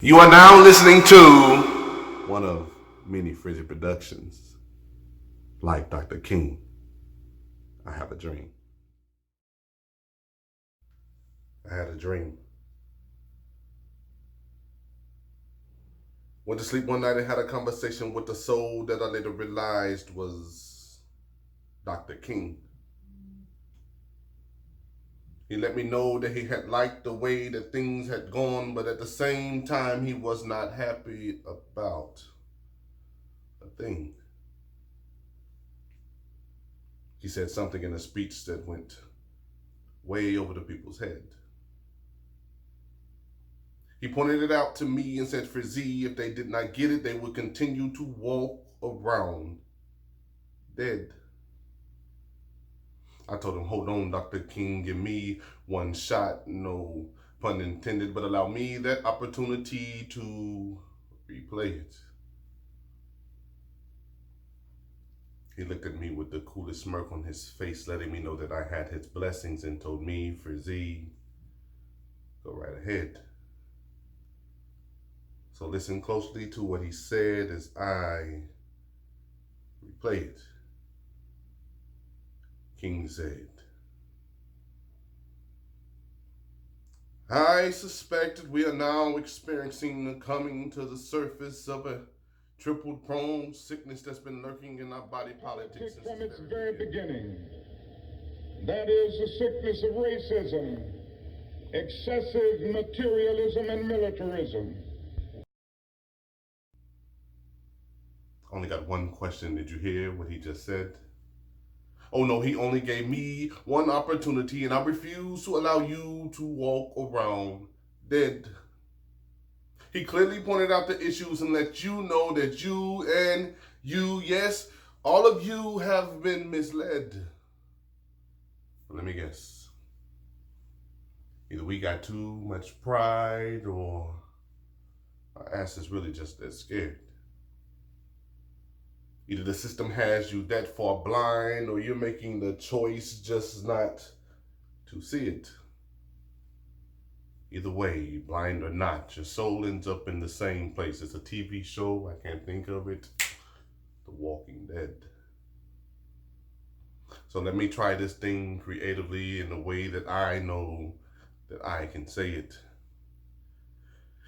You are now listening to one of many Frizzy productions, like Dr. King. I have a dream. I had a dream. Went to sleep one night and had a conversation with the soul that I later realized was Dr. King. He let me know that he had liked the way that things had gone, but at the same time, he was not happy about a thing. He said something in a speech that went way over the people's head. He pointed it out to me and said, Frizzy, if they did not get it, they would continue to walk around dead. I told him, hold on, Dr. King, give me one shot, no pun intended, but allow me that opportunity to replay it. He looked at me with the coolest smirk on his face, letting me know that I had his blessings, and told me, Frizzy, go right ahead. So listen closely to what he said as I replay it. King said, I suspect that we are now experiencing the coming to the surface of a triple-pronged sickness that's been lurking in our body politic since from its very beginning. That is the sickness of racism, excessive materialism, and militarism. Only got one question. Did you hear what he just said? Oh no, he only gave me one opportunity, and I refuse to allow you to walk around dead. He clearly pointed out the issues and let you know that you, yes, all of you have been misled. But let me guess. Either we got too much pride or our ass is really just that scared. Either the system has you that far blind or you're making the choice just not to see it. Either way, blind or not, your soul ends up in the same place. It's a TV show, I can't think of it, The Walking Dead. So let me try this thing creatively in a way that I know that I can say it.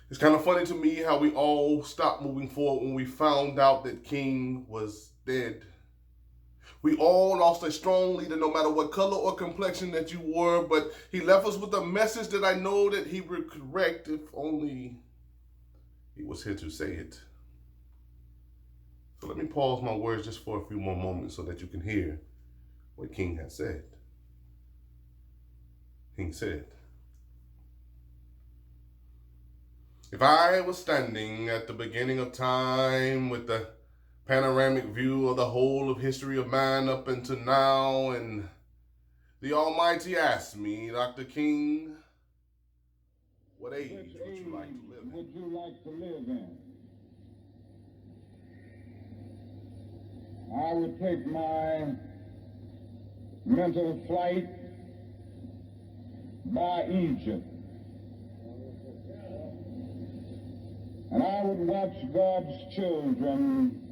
It's kind of funny to me how we all stopped moving forward when we found out that King was dead. We all lost a strong leader, no matter what color or complexion that you were, but he left us with a message that I know that he would correct if only he was here to say it. So let me pause my words just for a few more moments so that you can hear what King has said. King said, if I was standing at the beginning of time with the panoramic view of the whole of history of man up until now, and the Almighty asked me, Dr. King, what age would you like to live in? Would you like to live in? I would take my mental flight by Egypt. And I would watch God's children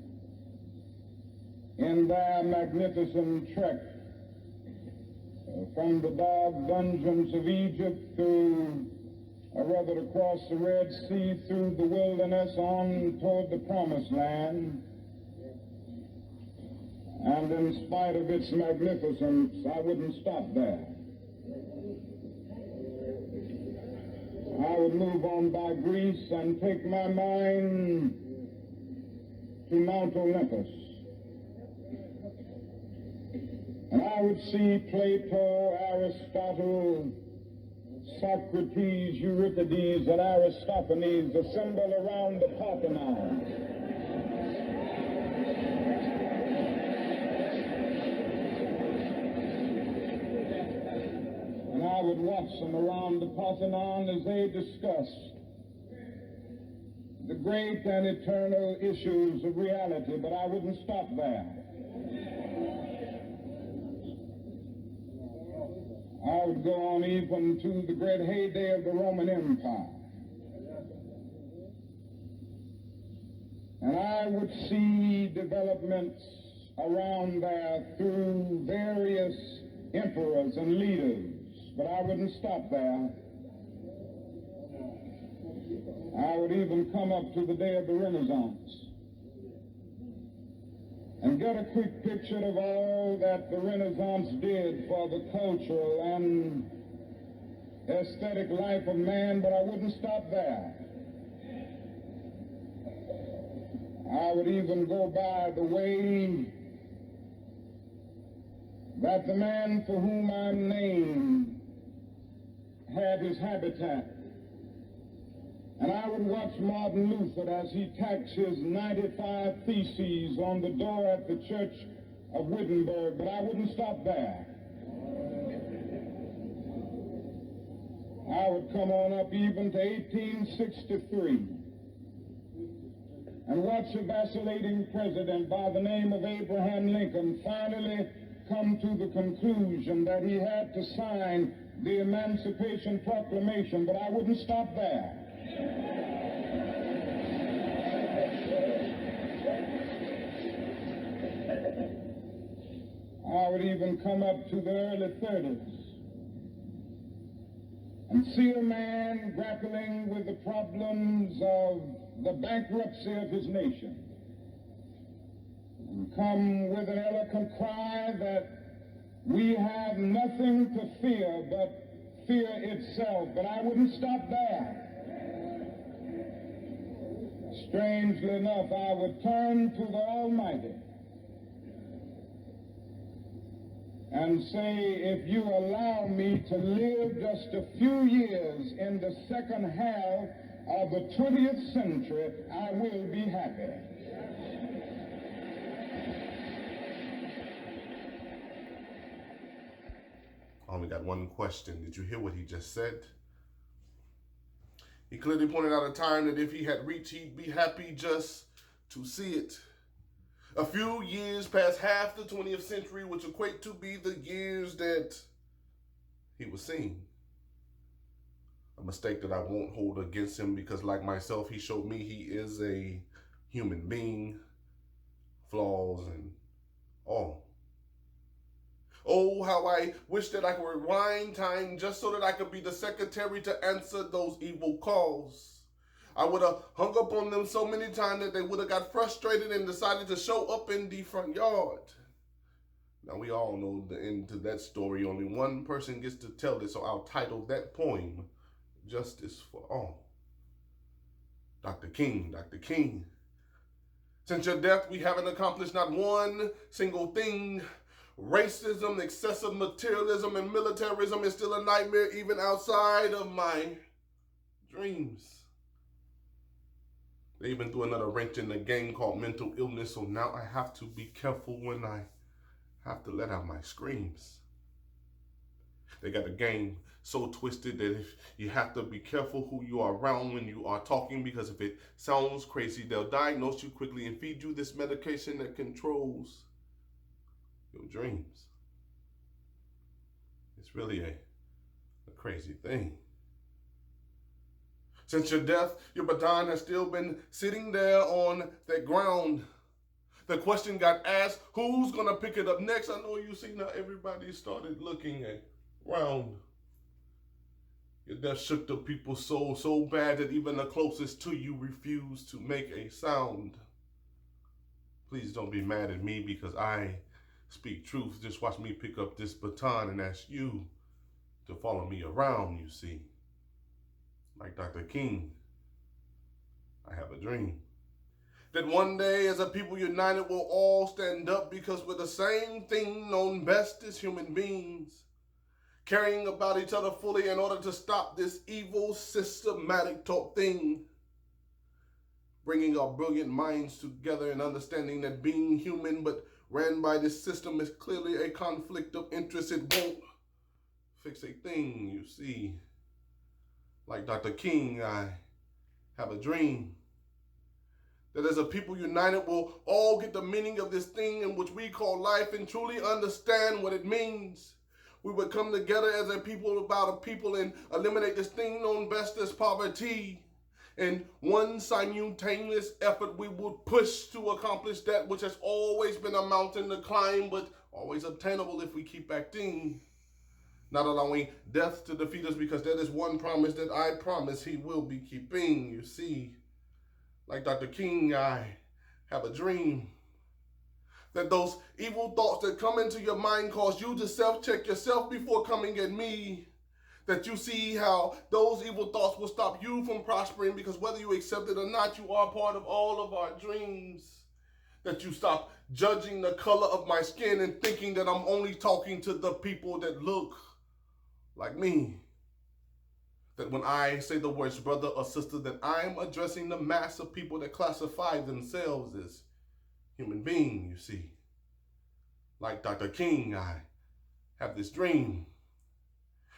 in their magnificent trek from the dark dungeons of Egypt to cross the Red Sea, through the wilderness on toward the Promised Land. And in spite of its magnificence, I wouldn't stop there. I would move on by Greece and take my mind to Mount Olympus. And I would see Plato, Aristotle, Socrates, Euripides, and Aristophanes assemble around the Parthenon. And I would watch them around the Parthenon as they discussed the great and eternal issues of reality, but I wouldn't stop there. I would go on even to the great heyday of the Roman Empire. I would see developments around there through various emperors and leaders, but I wouldn't stop there. I would even come up to the day of the Renaissance and get a quick picture of all that the Renaissance did for the cultural and aesthetic life of man, but I wouldn't stop there. I would even go by the way that the man for whom I'm named had his habitat. And I would watch Martin Luther as he tacks his 95 Theses on the door at the Church of Wittenberg, but I wouldn't stop there. I would come on up even to 1863 and watch a vacillating president by the name of Abraham Lincoln finally come to the conclusion that he had to sign the Emancipation Proclamation, but I wouldn't stop there. I would even come up to the early 30s and see a man grappling with the problems of the bankruptcy of his nation, and come with an eloquent cry that we have nothing to fear but fear itself, but I wouldn't stop there. Strangely enough, I would turn to the Almighty and say, if you allow me to live just a few years in the second half of the 20th century, I will be happy. I only got one question. Did you hear what he just said? He clearly pointed out a time that if he had reached, he'd be happy just to see it. A few years past half the 20th century, which equate to be the years that he was seeing. A mistake that I won't hold against him because, like myself, he showed me he is a human being, flaws and all. Oh, how I wish that I could rewind time just so that I could be the secretary to answer those evil calls. I would have hung up on them so many times that they would have got frustrated and decided to show up in the front yard. Now, we all know the end to that story. Only one person gets to tell it, so I'll title that poem, Justice for All. Dr. King, Dr. King. Since your death, we haven't accomplished not one single thing. Racism, excessive materialism, and militarism is still a nightmare even outside of my dreams. They even threw another wrench in the game called mental illness, so now I have to be careful when I have to let out my screams. They got the game so twisted that if you have to be careful who you are around when you are talking, because if it sounds crazy, they'll diagnose you quickly and feed you this medication that controls your dreams. It's really a crazy thing. Since your death, your baton has still been sitting there on that ground. The question got asked, who's gonna pick it up next? I know you see now everybody started looking around. Your death shook the people's soul so bad that even the closest to you refused to make a sound. Please don't be mad at me because I speak truth. Just watch me pick up this baton and ask you to follow me around, you see. Like Dr. King, I have a dream that one day as a people united we'll all stand up because we're the same thing known best as human beings, caring about each other fully in order to stop this evil systematic talk thing. Bringing our brilliant minds together and understanding that being human but ran by this system is clearly a conflict of interest. It won't fix a thing, you see. Like Dr. King, I have a dream that as a people united, we'll all get the meaning of this thing in which we call life and truly understand what it means. We would come together as a people about a people and eliminate this thing known best as poverty. In one simultaneous effort, we would push to accomplish that which has always been a mountain to climb, but always obtainable if we keep acting. Not allowing death to defeat us, because that is one promise that I promise he will be keeping. You see, like Dr. King, I have a dream that those evil thoughts that come into your mind cause you to self-check yourself before coming at me. That you see how those evil thoughts will stop you from prospering, because whether you accept it or not, you are part of all of our dreams. That you stop judging the color of my skin and thinking that I'm only talking to the people that look like me. That when I say the words brother or sister, that I'm addressing the mass of people that classify themselves as human beings, you see. Like Dr. King, I have this dream.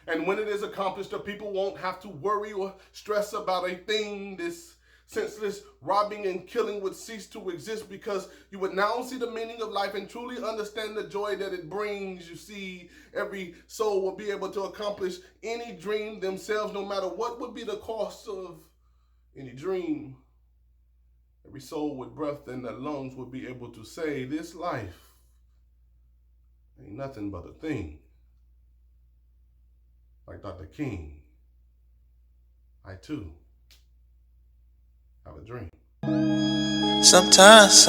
And when it is accomplished, the people won't have to worry or stress about a thing. This senseless robbing and killing would cease to exist, because you would now see the meaning of life and truly understand the joy that it brings. You see, every soul will be able to accomplish any dream themselves, no matter what would be the cost of any dream. Every soul with breath in their lungs would be able to say, this life ain't nothing but a thing. Like Dr. King, I too have a dream. Sometimes,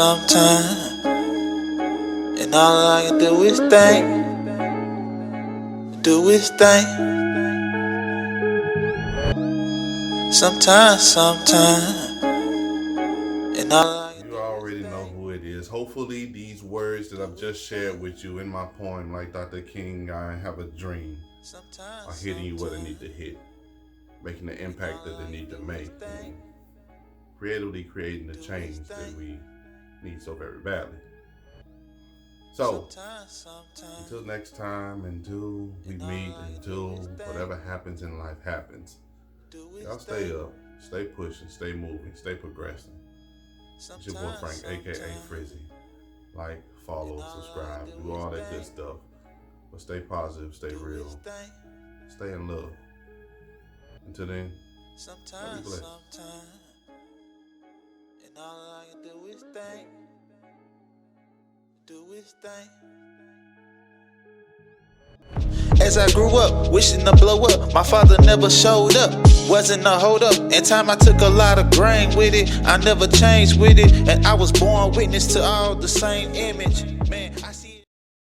and all I can do is think, Sometimes, and all I can do is think. You already know who it is. Hopefully these words that I've just shared with you in my poem, like Dr. King, I have a dream, are hitting you where they need to hit, making the impact that they need to make, and creatively creating the change that we need so very badly. So, until next time, until we meet, until whatever happens in life happens, y'all stay up, stay pushing, stay moving, stay progressing. It's your boy Frank, aka Frizzy. Like, follow, subscribe, do all that good stuff. But stay positive, stay real, stay in love. Until then, y'all be blessed. And all I can do is think, As I grew up, wishing to blow up, my father never showed up. Wasn't a hold up. In time I took a lot of grain with it. I never changed with it. And I was born witness to all the same image. Man,